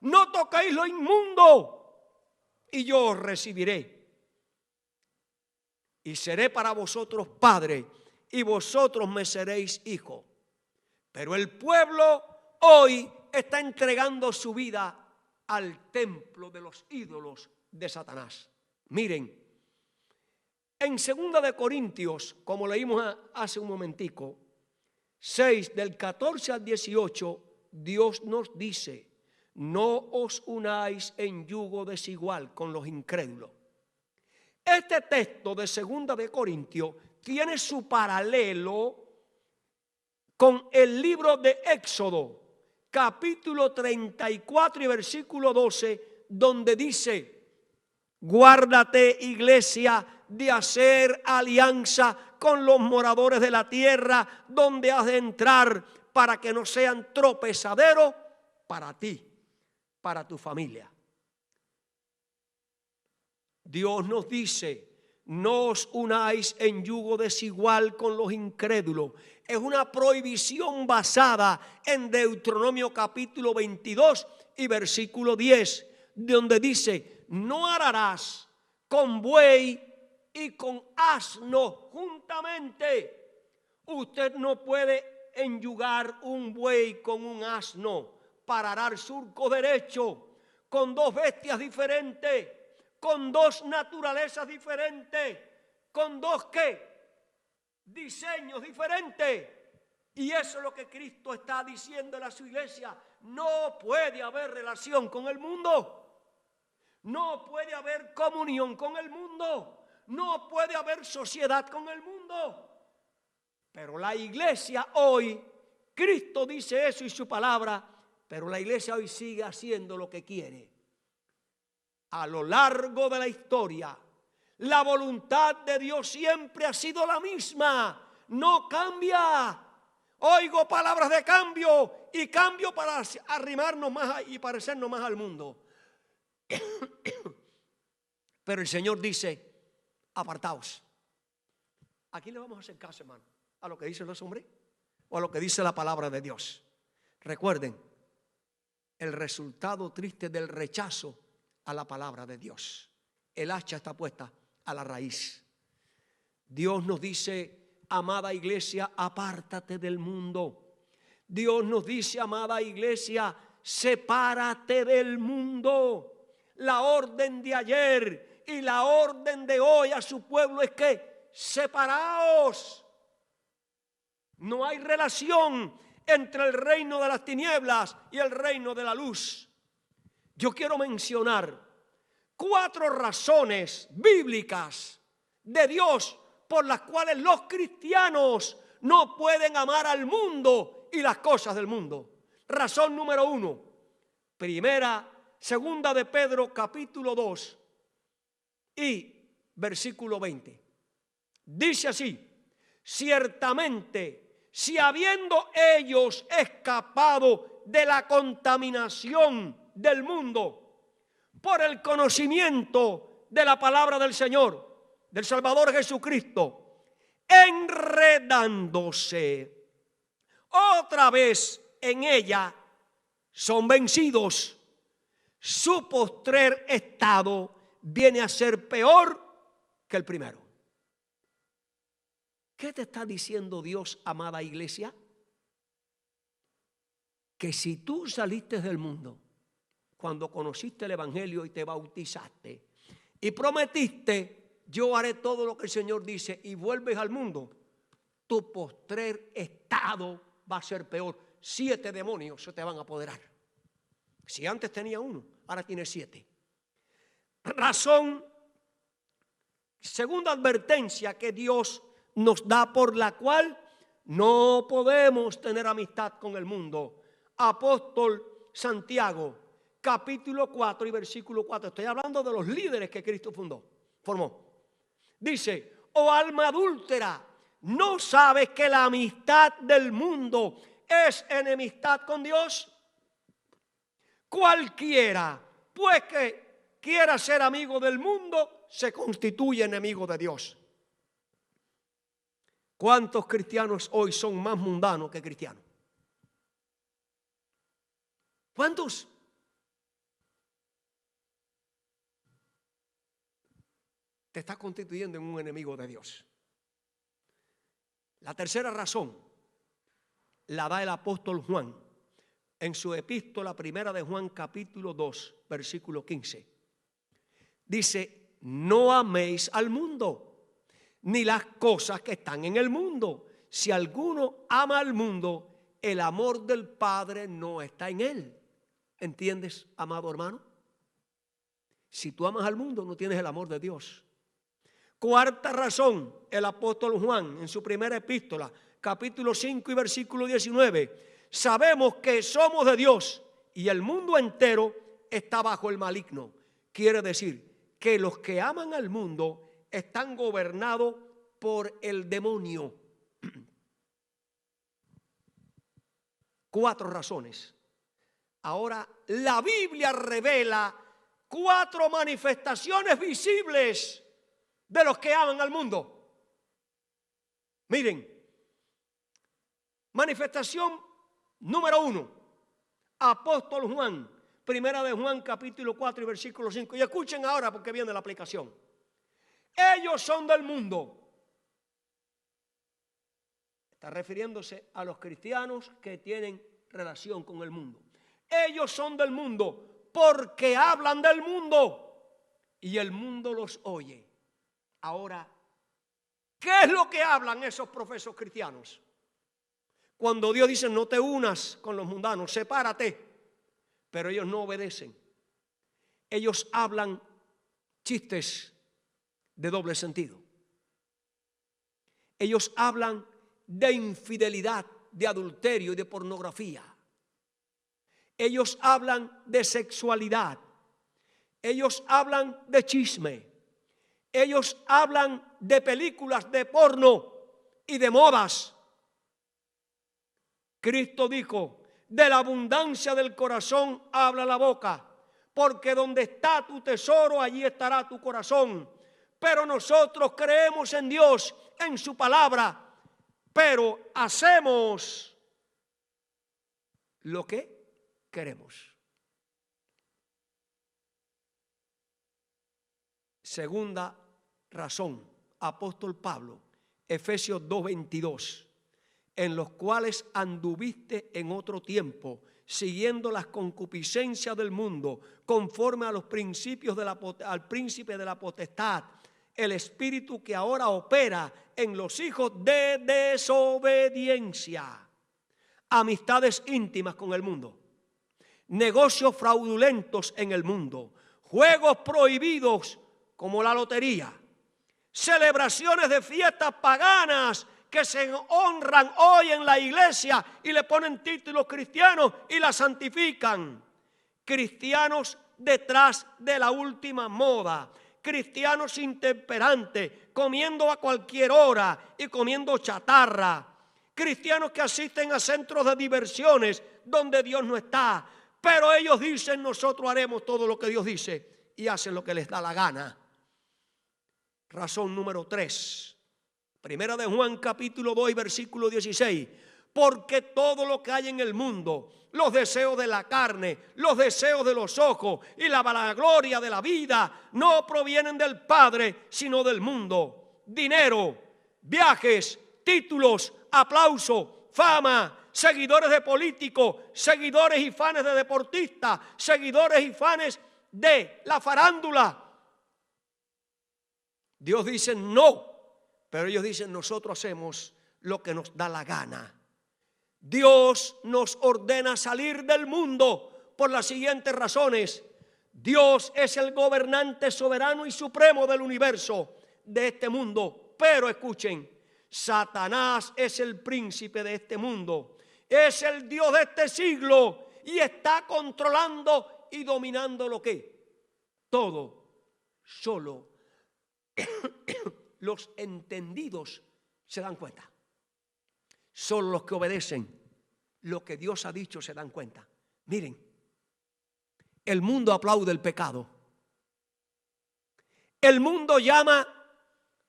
Speaker 1: no toquéis lo inmundo, y yo os recibiré. Y seré para vosotros padre, y vosotros me seréis hijo. Pero el pueblo hoy está entregando su vida al templo de los ídolos de Satanás. Miren, en 2 de Corintios, como leímos hace un momentico, 6 del 14 al 18, Dios nos dice, no os unáis en yugo desigual con los incrédulos. Este texto de 2 de Corintios tiene su paralelo con el libro de Éxodo, capítulo 34 y versículo 12, donde dice, guárdate, iglesia, de hacer alianza con los moradores de la tierra donde has de entrar, para que no sean tropezaderos para ti, para tu familia. Dios nos dice, no os unáis en yugo desigual con los incrédulos. Es una prohibición basada en Deuteronomio capítulo 22 y versículo 10, donde dice, no ararás con buey y con asno juntamente. Usted no puede enyugar un buey con un asno para arar surco derecho, con dos bestias diferentes, con dos naturalezas diferentes, con dos ¿qué? Diseños diferentes. Y eso es lo que Cristo está diciendo a su iglesia. No puede haber relación con el mundo. No puede haber comunión con el mundo. No puede haber sociedad con el mundo. Pero la iglesia hoy, Cristo dice eso y su palabra, pero la iglesia hoy sigue haciendo lo que quiere. A lo largo de la historia, la voluntad de Dios siempre ha sido la misma, no cambia. Oigo palabras de cambio y cambio para arrimarnos más y parecernos más al mundo. Pero el Señor dice, apartaos. ¿A quién le vamos a hacer caso, hermano? ¿A lo que dicen los hombres o a lo que dice la palabra de Dios? Recuerden, el resultado triste del rechazo a la palabra de Dios. El hacha está puesta a la raíz. Dios nos dice, amada iglesia, apártate del mundo. Dios nos dice, amada iglesia, sepárate del mundo. La orden de ayer y la orden de hoy a su pueblo es que separaos. No hay relación entre el reino de las tinieblas y el reino de la luz. Yo quiero mencionar 4 razones bíblicas de Dios por las cuales los cristianos no pueden amar al mundo y las cosas del mundo. Razón número 1, segunda de Pedro capítulo 2 y versículo 20. Dice así: ciertamente, si habiendo ellos escapado de la contaminación del mundo por el conocimiento de la palabra del Señor, del Salvador Jesucristo, enredándose otra vez en ella, son vencidos. Su postrer estado viene a ser peor que el primero. ¿Qué te está diciendo Dios, amada iglesia? Que si tú saliste del mundo cuando conociste el Evangelio y te bautizaste y prometiste, yo haré todo lo que el Señor dice, y vuelves al mundo, tu postrer estado va a ser peor. 7 demonios se te van a apoderar. Si antes tenía 1, ahora tiene 7. Segunda advertencia que Dios nos da por la cual no podemos tener amistad con el mundo. Apóstol Santiago, capítulo 4 y versículo 4. Estoy hablando de los líderes que Cristo formó. Dice: oh alma adúltera, ¿no sabes que la amistad del mundo es enemistad con Dios? Cualquiera, pues, que quiera ser amigo del mundo, se constituye enemigo de Dios. ¿Cuántos cristianos hoy son más mundanos que cristianos? ¿Cuántos? Te estás constituyendo en un enemigo de Dios. La tercera razón la da el apóstol Juan en su epístola primera de Juan capítulo 2 versículo 15. Dice: no améis al mundo ni las cosas que están en el mundo. Si alguno ama al mundo, el amor del Padre no está en él. ¿Entiendes, amado hermano? Si tú amas al mundo, no tienes el amor de Dios. Cuarta razón, el apóstol Juan en su primera epístola, capítulo 5 y versículo 19. Sabemos que somos de Dios y el mundo entero está bajo el maligno. Quiere decir que los que aman al mundo están gobernados por el demonio. 4 razones. Ahora, la Biblia revela 4 manifestaciones visibles de los que aman al mundo. Miren, manifestación número 1, apóstol Juan, primera de Juan capítulo 4 y versículo 5. Y escuchen ahora porque viene la aplicación. Ellos son del mundo. Está refiriéndose a los cristianos que tienen relación con el mundo. Ellos son del mundo porque hablan del mundo y el mundo los oye. Ahora, ¿qué es lo que hablan esos profesos cristianos? Cuando Dios dice: no te unas con los mundanos, sepárate. Pero ellos no obedecen. Ellos hablan chistes de doble sentido. Ellos hablan de infidelidad, de adulterio y de pornografía. Ellos hablan de sexualidad. Ellos hablan de chisme. Ellos hablan de películas de porno y de modas. Cristo dijo: de la abundancia del corazón habla la boca, porque donde está tu tesoro, allí estará tu corazón. Pero nosotros creemos en Dios, en su palabra, pero hacemos lo que queremos. Segunda razón, apóstol Pablo, Efesios 2:22, en los cuales anduviste en otro tiempo, siguiendo las concupiscencias del mundo, conforme a los principios al príncipe de la potestad, el espíritu que ahora opera en los hijos de desobediencia. Amistades íntimas con el mundo, negocios fraudulentos en el mundo, juegos prohibidos como la lotería, celebraciones de fiestas paganas que se honran hoy en la iglesia y le ponen títulos cristianos y la santifican. Cristianos detrás de la última moda, cristianos intemperantes, comiendo a cualquier hora y comiendo chatarra, cristianos que asisten a centros de diversiones donde Dios no está, pero ellos dicen: nosotros haremos todo lo que Dios dice, y hacen lo que les da la gana. Razón número 3. Primera de Juan capítulo 2 versículo 16. Porque todo lo que hay en el mundo, los deseos de la carne, los deseos de los ojos y la vanagloria de la vida, no provienen del Padre, sino del mundo. Dinero, viajes, títulos, aplauso, fama, seguidores de políticos, seguidores y fans de deportistas, seguidores y fans de la farándula. Dios dice no, pero ellos dicen: nosotros hacemos lo que nos da la gana. Dios nos ordena salir del mundo por las siguientes razones. Dios es el gobernante soberano y supremo del universo, de este mundo. Pero escuchen, Satanás es el príncipe de este mundo, es el Dios de este siglo y está controlando y dominando lo que todo. Solo los entendidos se dan cuenta. Solo los que obedecen lo que Dios ha dicho se dan cuenta. Miren, el mundo aplaude el pecado. El mundo llama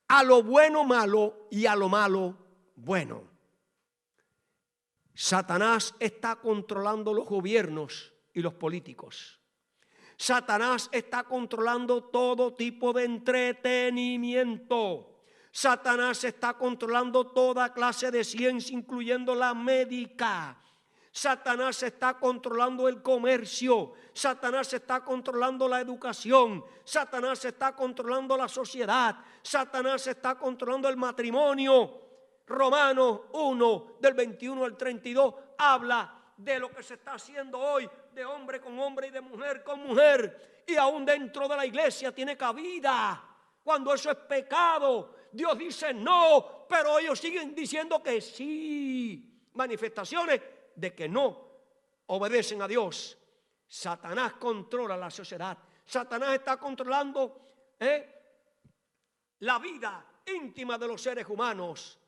Speaker 1: a lo bueno malo y a lo malo bueno. Satanás está controlando los gobiernos y los políticos. Satanás está controlando todo tipo de entretenimiento. Satanás está controlando toda clase de ciencia, incluyendo la médica. Satanás está controlando el comercio. Satanás está controlando la educación. Satanás está controlando la sociedad. Satanás está controlando el matrimonio. Romanos 1, del 21 al 32, habla de lo que se está haciendo hoy, de hombre con hombre y de mujer con mujer. Y aún dentro de la iglesia tiene cabida, cuando eso es pecado. Dios dice no, pero ellos siguen diciendo que sí. Manifestaciones de que no obedecen a Dios. Satanás controla la sociedad. Satanás está controlando la vida íntima de los seres humanos.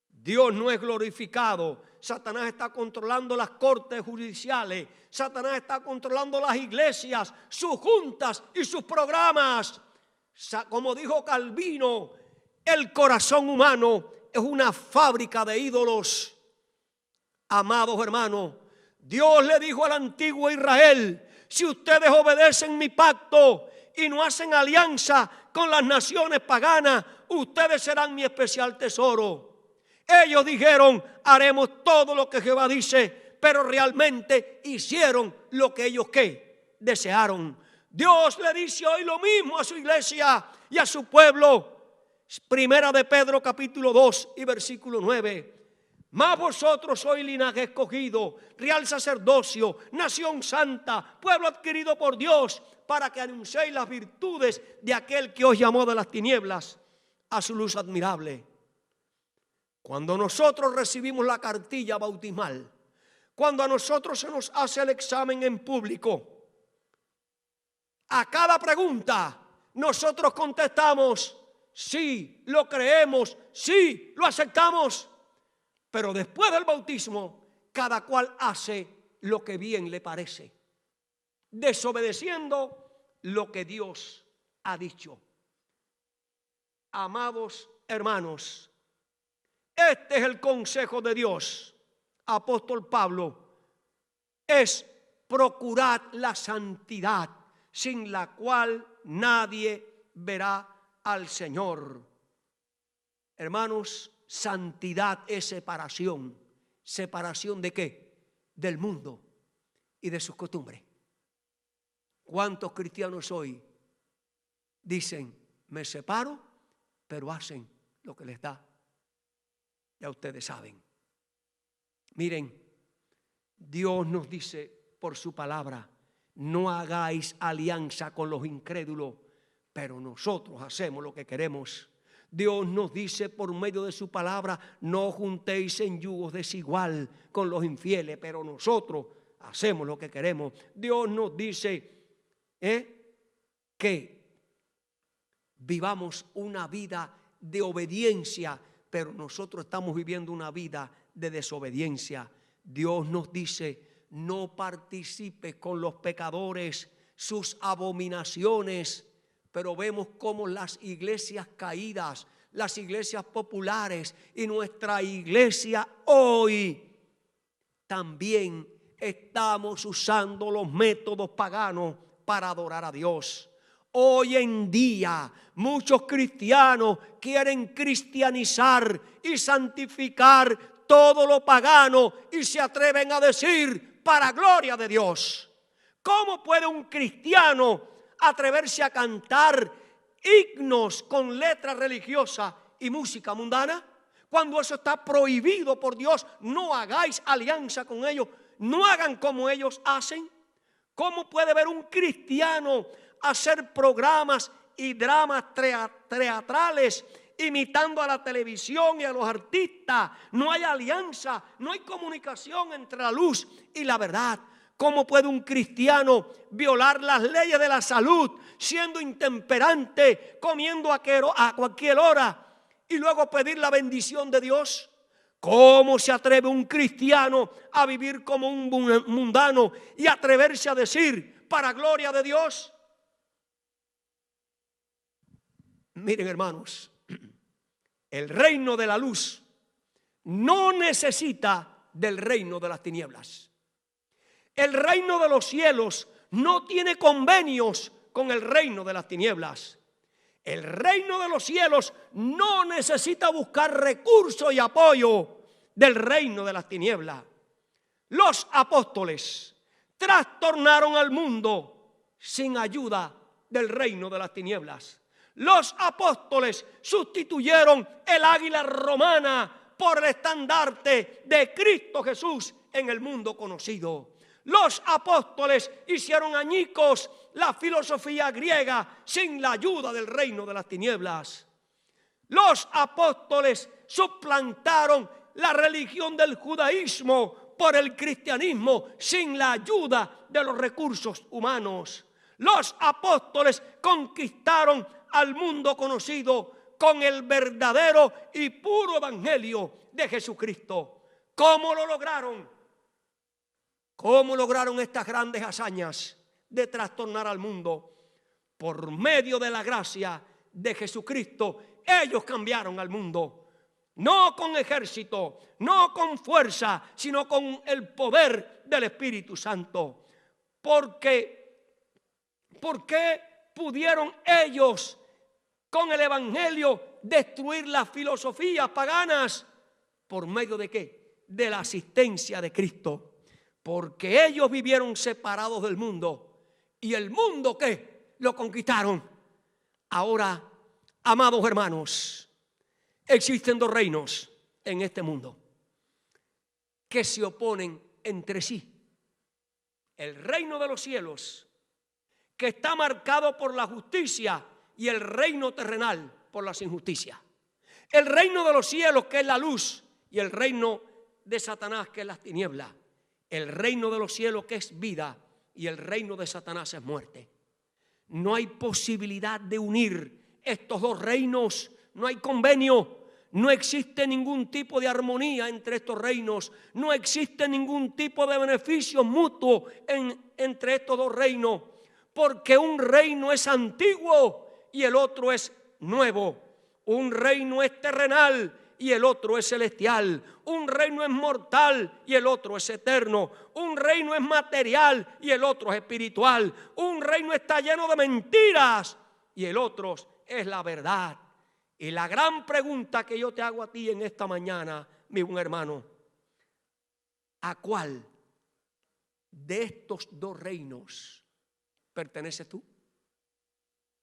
Speaker 1: Dios no es glorificado. Satanás está controlando las cortes judiciales. Satanás está controlando las iglesias, sus juntas y sus programas. Como dijo Calvino, el corazón humano es una fábrica de ídolos. Amados hermanos, Dios le dijo al antiguo Israel: si ustedes obedecen mi pacto y no hacen alianza con las naciones paganas, ustedes serán mi especial tesoro. Ellos dijeron: haremos todo lo que Jehová dice, pero realmente hicieron lo que ellos ¿qué? Desearon. Dios le dice hoy lo mismo a su iglesia y a su pueblo. Primera de Pedro capítulo 2 y versículo 9. Mas vosotros sois linaje escogido, real sacerdocio, nación santa, pueblo adquirido por Dios, para que anunciéis las virtudes de aquel que os llamó de las tinieblas a su luz admirable. Cuando nosotros recibimos la cartilla bautismal, Cuando a nosotros se nos hace el examen en público, a cada pregunta nosotros contestamos, sí, lo creemos, sí, lo aceptamos. Pero después del bautismo, cada cual hace lo que bien le parece, desobedeciendo lo que Dios ha dicho. Amados hermanos, este es el consejo de Dios. Apóstol Pablo, es procurar la santidad, sin la cual nadie verá al Señor. Hermanos, santidad es separación. ¿Separación de qué? Del mundo y de sus costumbres. ¿Cuántos cristianos hoy dicen, me separo, pero hacen lo que les da? Ya ustedes saben. Miren, Dios nos dice por su palabra, no hagáis alianza con los incrédulos, pero nosotros hacemos lo que queremos. Dios nos dice por medio de su palabra, no juntéis en yugos desigual con los infieles, pero nosotros hacemos lo que queremos. Dios nos dice que vivamos una vida de obediencia, pero nosotros estamos viviendo una vida de desobediencia. Dios nos dice, no participes con los pecadores, sus abominaciones. Pero vemos cómo las iglesias caídas, las iglesias populares y nuestra iglesia hoy también estamos usando los métodos paganos para adorar a Dios. Hoy en día muchos cristianos quieren cristianizar y santificar todo lo pagano y se atreven a decir para gloria de Dios. ¿Cómo puede un cristiano atreverse a cantar himnos con letras religiosas y música mundana? Cuando eso está prohibido por Dios, no hagáis alianza con ellos, no hagan como ellos hacen. ¿Cómo puede ver un cristiano hacer programas y dramas teatrales imitando a la televisión y a los artistas? No hay alianza, no hay comunicación entre la luz y la verdad. ¿Cómo puede un cristiano violar las leyes de la salud siendo intemperante, comiendo a cualquier hora y luego pedir la bendición de Dios? ¿Cómo se atreve un cristiano a vivir como un mundano y atreverse a decir para gloria de Dios? Miren, hermanos, el reino de la luz no necesita del reino de las tinieblas. El reino de los cielos no tiene convenios con el reino de las tinieblas. El reino de los cielos no necesita buscar recursos y apoyo del reino de las tinieblas. Los apóstoles trastornaron al mundo sin ayuda del reino de las tinieblas. Los apóstoles sustituyeron el águila romana por el estandarte de Cristo Jesús en el mundo conocido. Los apóstoles hicieron añicos la filosofía griega sin la ayuda del reino de las tinieblas. Los apóstoles suplantaron la religión del judaísmo por el cristianismo sin la ayuda de los recursos humanos. Los apóstoles conquistaron al mundo conocido con el verdadero y puro evangelio de Jesucristo. ¿Cómo lo lograron? ¿Cómo lograron estas grandes hazañas de trastornar al mundo? Por medio de la gracia de Jesucristo, ellos cambiaron al mundo. No con ejército, no con fuerza, sino con el poder del Espíritu Santo. ¿Por qué pudieron ellos con el evangelio destruir las filosofías paganas? ¿Por medio de qué? De la asistencia de Cristo. Porque ellos vivieron separados del mundo. ¿Y el mundo qué? Lo conquistaron. Ahora, amados hermanos, existen dos reinos en este mundo que se oponen entre sí. El reino de los cielos, que está marcado por la justicia, y el reino terrenal por las injusticias. El reino de los cielos, que es la luz, y el reino de Satanás, que es las tinieblas. el reino de los cielos, que es vida, y el reino de Satanás es muerte. No hay posibilidad de unir estos dos reinos, no hay convenio, no existe ningún tipo de armonía entre estos reinos, no existe ningún tipo de beneficio mutuo entre estos dos reinos, porque un reino es antiguo y el otro es nuevo. Un reino es terrenal y el otro es celestial. Un reino es mortal y el otro es eterno. Un reino es material y el otro es espiritual. Un reino está lleno de mentiras y el otro es la verdad. Y la gran pregunta que yo te hago a ti en esta mañana, mi buen hermano, ¿a cuál de estos dos reinos perteneces tú?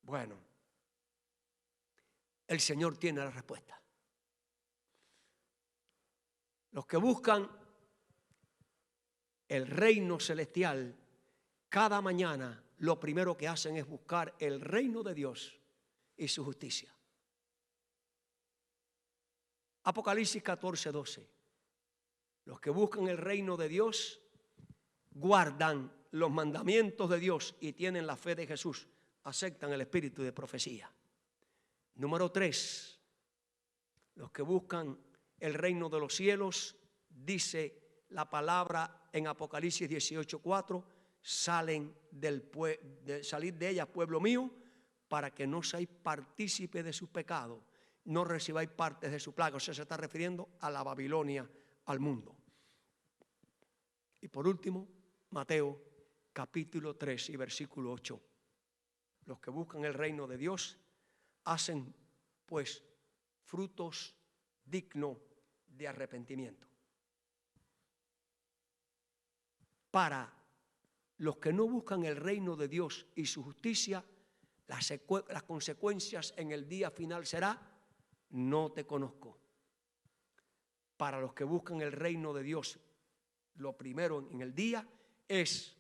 Speaker 1: Bueno, el Señor tiene la respuesta. Los que buscan el reino celestial, cada mañana lo primero que hacen es buscar el reino de Dios y su justicia. Apocalipsis 14:12. Los que buscan el reino de Dios guardan los mandamientos de Dios y tienen la fe de Jesús, aceptan el espíritu de profecía. Número 3. Los que buscan el reino de los cielos, dice la palabra en Apocalipsis 18:4, salid de ellas, pueblo mío, para que no seáis partícipe de sus pecados, no recibáis partes de su plaga. O sea, se está refiriendo a la Babilonia, al mundo. Y por último, Mateo capítulo 3 y versículo 8. Los que buscan el reino de Dios hacen pues frutos dignos de arrepentimiento. Para los que no buscan el reino de Dios y su justicia, las consecuencias en el día final será: no te conozco. Para los que buscan el reino de Dios, lo primero en el día es,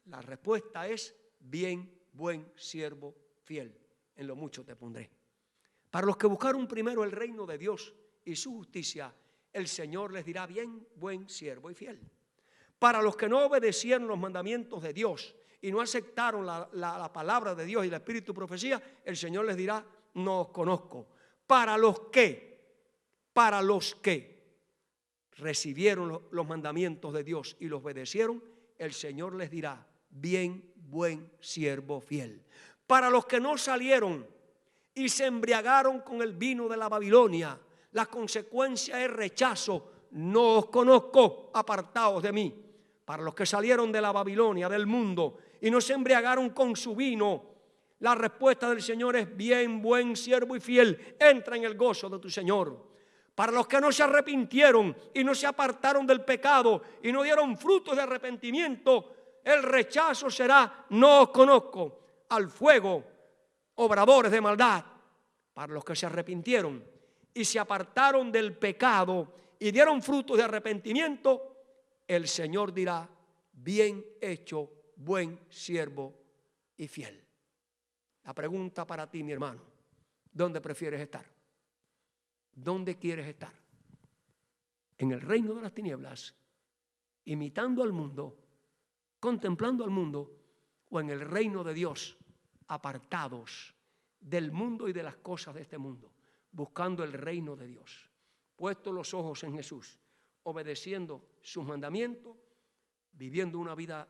Speaker 1: la respuesta es: bien, buen siervo fiel, en lo mucho te pondré. Para los que buscaron primero el reino de Dios y su justicia, el Señor les dirá: bien, buen siervo y fiel. Para los que no obedecieron los mandamientos de Dios y no aceptaron la palabra de Dios y el espíritu de profecía, el Señor les dirá: no os conozco. Para los que recibieron los mandamientos de Dios y los obedecieron, el Señor les dirá: bien, buen siervo fiel. Para los que no salieron y se embriagaron con el vino de la Babilonia, la consecuencia es rechazo: no os conozco, apartaos de mí. Para los que salieron de la Babilonia, del mundo, y no se embriagaron con su vino, la respuesta del Señor es: bien, buen siervo y fiel, entra en el gozo de tu Señor. Para los que no se arrepintieron y no se apartaron del pecado y no dieron frutos de arrepentimiento, el rechazo será: no os conozco, al fuego, obradores de maldad. Para los que se arrepintieron y se apartaron del pecado y dieron frutos de arrepentimiento, el Señor dirá: bien hecho, buen siervo y fiel. La pregunta para ti, mi hermano: ¿dónde prefieres estar? ¿Dónde quieres estar? ¿En el reino de las tinieblas, imitando al mundo, contemplando al mundo, o en el reino de Dios, apartados del mundo y de las cosas de este mundo, buscando el reino de Dios, puestos los ojos en Jesús, obedeciendo sus mandamientos, viviendo una vida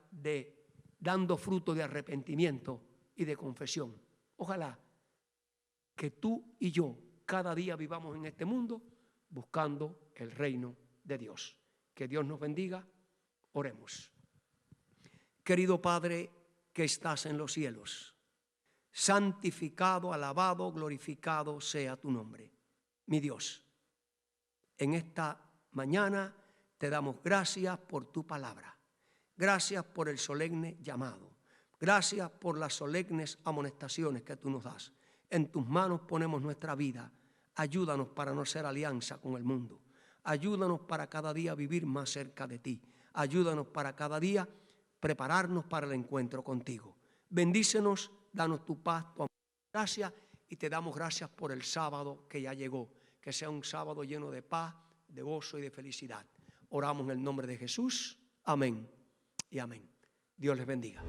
Speaker 1: dando fruto de arrepentimiento y de confesión? Ojalá que tú y yo cada día vivamos en este mundo buscando el reino de Dios. Que Dios nos bendiga. Oremos. Querido Padre que estás en los cielos, santificado, alabado, glorificado sea tu nombre. Mi Dios, en esta mañana te damos gracias por tu palabra. Gracias por el solemne llamado. Gracias por las solemnes amonestaciones que tú nos das. En tus manos ponemos nuestra vida. Ayúdanos para no hacer alianza con el mundo. Ayúdanos para cada día vivir más cerca de ti. Ayúdanos para cada día prepararnos para el encuentro contigo. Bendícenos, danos tu paz, tu amor, gracias, y te damos gracias por el sábado que ya llegó. Que sea un sábado lleno de paz, de gozo y de felicidad. Oramos en el nombre de Jesús. Amén y amén. Dios les bendiga.